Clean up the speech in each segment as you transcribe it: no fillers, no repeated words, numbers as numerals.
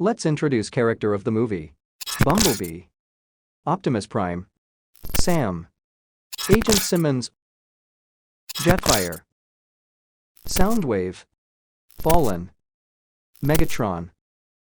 Let's introduce character of the movie. Bumblebee. Optimus Prime. Sam. Agent Simmons. Jetfire. Soundwave. Fallen. Megatron.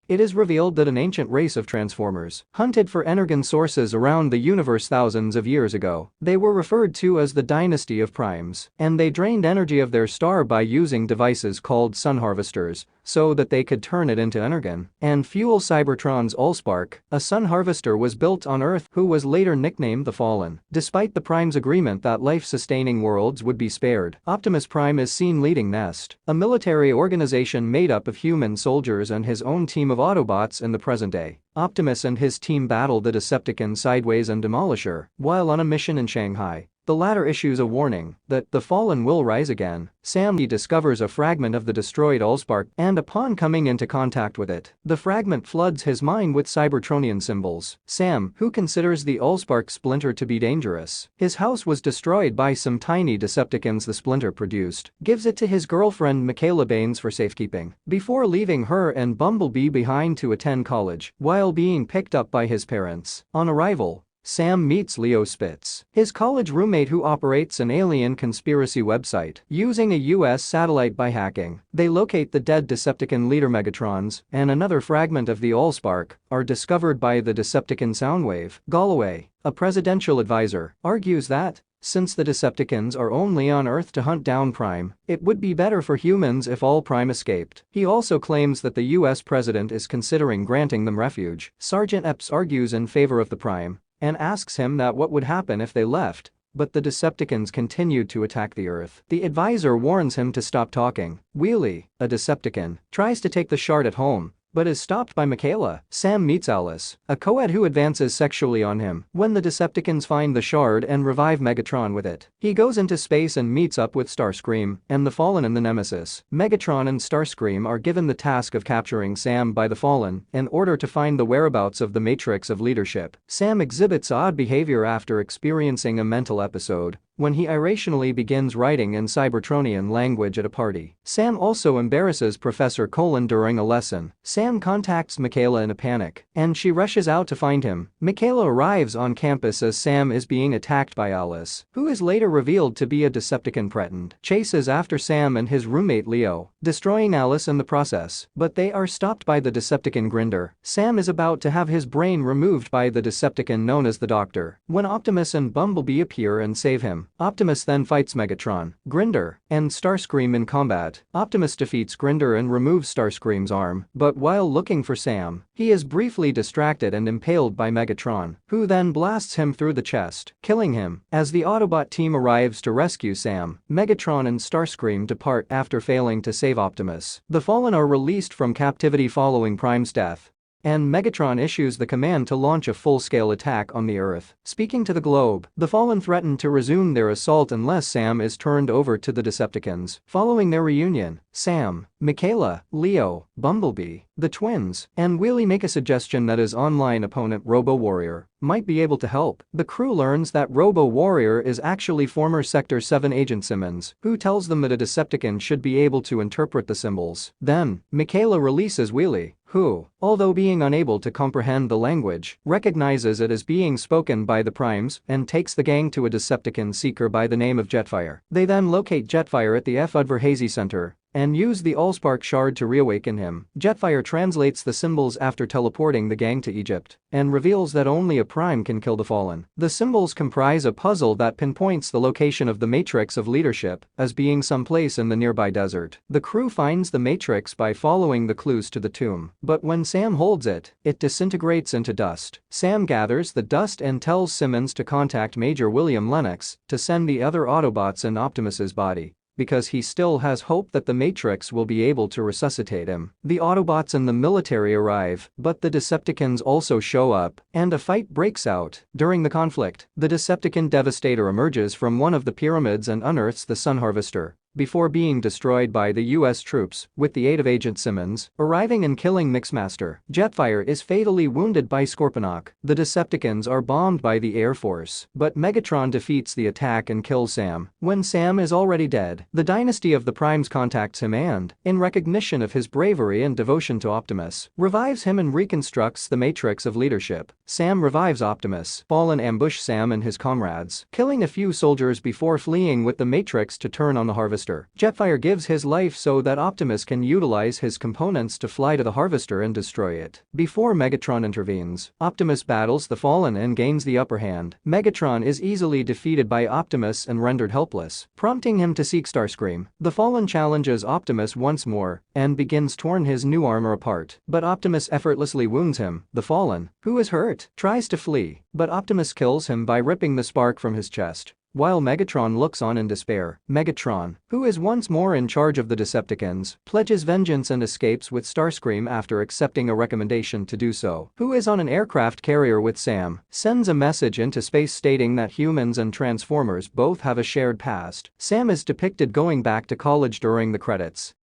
It is revealed that an ancient race of Transformers hunted for energon sources around the universe thousands of years ago. They were referred to as the Dynasty of Primes, and they drained energy of their star by using devices called sun harvesters so that they could turn it into energon and fuel Cybertron's Allspark. A sun harvester was built on Earth who was later nicknamed the Fallen. Despite the Prime's agreement that life-sustaining worlds would be spared, Optimus Prime is seen leading Nest, a military organization made up of human soldiers and his own team of Autobots in the present day. Optimus and his team battle the Decepticon Sideways and Demolisher while on a mission in Shanghai. The latter issues a warning that the Fallen will rise again. Sam discovers a fragment of the destroyed Allspark, and upon coming into contact with it, the fragment floods his mind with Cybertronian symbols. Sam, who considers the Allspark splinter to be dangerous, his house was destroyed by some tiny Decepticons the splinter produced, gives it to his girlfriend Mikaela Banes for safekeeping, before leaving her and Bumblebee behind to attend college while being picked up by his parents. On arrival, Sam meets Leo Spitz, his college roommate who operates an alien conspiracy website using a US satellite by hacking. They locate the dead Decepticon leader Megatrons, and another fragment of the Allspark are discovered by the Decepticon Soundwave. Galloway, a presidential advisor, argues that since the Decepticons are only on Earth to hunt down Prime, it would be better for humans if all Prime escaped. He also claims that the US president is considering granting them refuge. Sergeant Epps argues in favor of the Prime and asks him that what would happen if they left, but the Decepticons continued to attack the Earth. The advisor warns him to stop talking. Wheelie, a Decepticon, tries to take the shard at home, but is stopped by Mikaela. Sam meets Alice, a co-ed who advances sexually on him when the Decepticons find the shard and revive Megatron with it. He goes into space and meets up with Starscream and the Fallen and the Nemesis. Megatron and Starscream are given the task of capturing Sam by the Fallen in order to find the whereabouts of the Matrix of Leadership. Sam exhibits odd behavior after experiencing a mental episode when he irrationally begins writing in Cybertronian language at a party. Sam also embarrasses Professor Colin during a lesson. Sam contacts Mikaela in a panic, and she rushes out to find him. Mikaela arrives on campus as Sam is being attacked by Alice, who is later revealed to be a Decepticon pretend. Chases after Sam and his roommate Leo, destroying Alice in the process, but they are stopped by the Decepticon Grinder. Sam is about to have his brain removed by the Decepticon known as the Doctor when Optimus and Bumblebee appear and save him. Optimus then fights Megatron, Grinder, and Starscream in combat. Optimus defeats Grinder and removes Starscream's arm, but while looking for Sam, he is briefly distracted and impaled by Megatron, who then blasts him through the chest, killing him. As the Autobot team arrives to rescue Sam, Megatron and Starscream depart after failing to save Optimus. The Fallen are released from captivity following Prime's death, and Megatron issues the command to launch a full-scale attack on the Earth. Speaking to the Globe, the Fallen threaten to resume their assault unless Sam is turned over to the Decepticons. Following their reunion, Sam, Mikaela, Leo, Bumblebee, the twins, and Wheelie make a suggestion that his online opponent Robo-Warrior might be able to help. The crew learns that Robo-Warrior is actually former Sector 7 Agent Simmons, who tells them that a Decepticon should be able to interpret the symbols. Then, Mikaela releases Wheelie, who, although being unable to comprehend the language, recognizes it as being spoken by the Primes and takes the gang to a Decepticon seeker by the name of Jetfire. They then locate Jetfire at the F. Udvar-Hazy Center and use the Allspark shard to reawaken him. Jetfire translates the symbols after teleporting the gang to Egypt and reveals that only a Prime can kill the Fallen. The symbols comprise a puzzle that pinpoints the location of the Matrix of Leadership as being someplace in the nearby desert. The crew finds the Matrix by following the clues to the tomb, but when Sam holds it, it disintegrates into dust. Sam gathers the dust and tells Simmons to contact Major William Lennox to send the other Autobots in Optimus's body, because he still has hope that the Matrix will be able to resuscitate him. The Autobots and the military arrive, but the Decepticons also show up, and a fight breaks out. During the conflict, the Decepticon Devastator emerges from one of the pyramids and unearths the Sun Harvester, before being destroyed by the US troops with the aid of Agent Simmons, arriving and killing Mixmaster. Jetfire is fatally wounded by Scorponok. The Decepticons are bombed by the Air Force, but Megatron defeats the attack and kills Sam. When Sam is already dead, the Dynasty of the Primes contacts him and, in recognition of his bravery and devotion to Optimus, revives him and reconstructs the matrix of leadership. Sam revives Optimus. Fallen ambush Sam and his comrades, killing a few soldiers before fleeing with the matrix to turn on the Harvester. Jetfire gives his life so that Optimus can utilize his components to fly to the Harvester and destroy it. Before Megatron intervenes, Optimus battles the Fallen and gains the upper hand. Megatron is easily defeated by Optimus and rendered helpless, prompting him to seek Starscream. The Fallen challenges Optimus once more and begins torn his new armor apart, but Optimus effortlessly wounds him. The Fallen, who is hurt, tries to flee, but Optimus kills him by ripping the spark from his chest. While Megatron looks on in despair, Megatron, who is once more in charge of the Decepticons, pledges vengeance and escapes with Starscream after accepting a recommendation to do so. Who is on an aircraft carrier with Sam, sends a message into space stating that humans and Transformers both have a shared past. Sam is depicted going back to college during the credits.